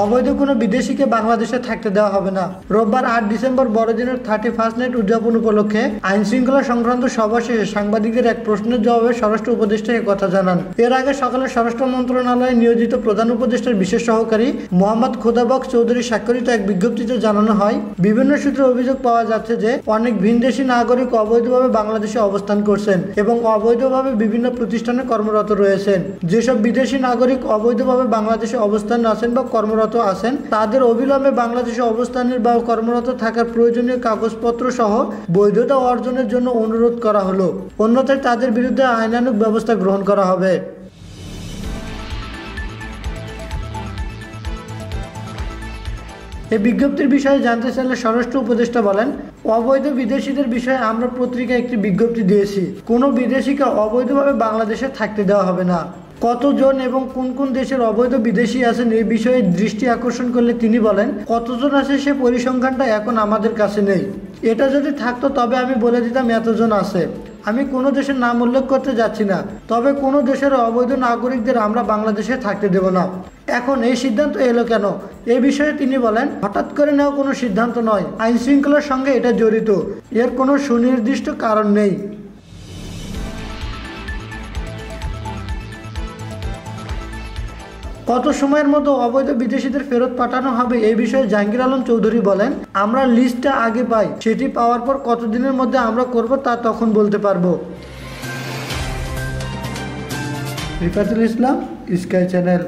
অবৈধ কোনো বিদেশিকে বাংলাদেশে থাকতে দেওয়া হবে না। রোববার 8 ডিসেম্বর বড়দিনের 31st নাইট উদযাপন উপলক্ষে আইন শৃঙ্খলা সংক্রান্ত সভা শেষে সাংবাদিকদের এক প্রশ্নের জবাবে স্বরাষ্ট্র উপদেষ্টা একথা জানান। এর আগে সকালে স্বরাষ্ট্র মন্ত্রণালয়ে নিয়োজিত প্রধান উপদেষ্টার বিশেষ সহকারী মোহাম্মদ খোদাবক্স চৌধুরী স্বাক্ষরিত এক বিজ্ঞপ্তিতে জানানো হয়, বিভিন্ন সূত্রে অভিযোগ পাওয়া যাচ্ছে যে অনেক ভিনদেশী নাগরিক অবৈধভাবে বাংলাদেশে অবস্থান করছেন এবং অবৈধভাবে বিভিন্ন প্রতিষ্ঠানে কর্মরত রয়েছেন। যেসব বিদেশি নাগরিক অবৈধভাবে বাংলাদেশে অবস্থান আছেন বা কর্মরত আছেন তাদের অবিলম্বে বাংলাদেশে অবস্থানের বা কর্মরত থাকার প্রয়োজনীয় কাগজপত্র সহ বৈধতা অর্জনের জন্য অনুরোধ করা হলো, অন্যথায় তাদের বিরুদ্ধে আইনানুগ ব্যবস্থা গ্রহণ করা হবে। এই বিজ্ঞপ্তির বিষয়ে জানতে চাইলে স্বরাষ্ট্র উপদেষ্টা বলেন, অবৈধ বিদেশিদের বিষয়ে আমরা পত্রিকায় একটি বিজ্ঞপ্তি দিয়েছি। কোনো বিদেশিকে অবৈধভাবে বাংলাদেশে থাকতে দেওয়া হবে না। কতজন এবং কোন কোন দেশের অবৈধ বিদেশি আছেন এই বিষয়ে দৃষ্টি আকর্ষণ করলে তিনি বলেন, কতজন আছে সে পরিসংখ্যানটা এখন আমাদের কাছে নেই। এটা যদি থাকতো তবে আমি বলে দিতাম এতজন আছে। আমি কোনো দেশের নাম উল্লেখ করতে যাচ্ছি না, তবে কোনো দেশের অবৈধ নাগরিকদের আমরা বাংলাদেশে থাকতে দেব না। এখন এই সিদ্ধান্ত এলো কেন, এ বিষয়ে তিনি বলেন, হঠাৎ করে নেওয়া কোনো সিদ্ধান্ত নয়, আইন শৃঙ্খলার সঙ্গে এটা জড়িত, এর কোনো সুনির্দিষ্ট কারণ নেই। কত সময়ের মধ্যে অবৈধ বিদেশিদের ফেরত পাঠানো হবে এই বিষয়ে জাহাঙ্গীর আলম চৌধুরী বলেন, আমরা লিস্টটা আগে পাই, সেটি পাওয়ার পর কতদিনের মধ্যে আমরা করব তা তখন বলতে পারবো। রিফাতুল ইসলাম, স্কাই চ্যানেল।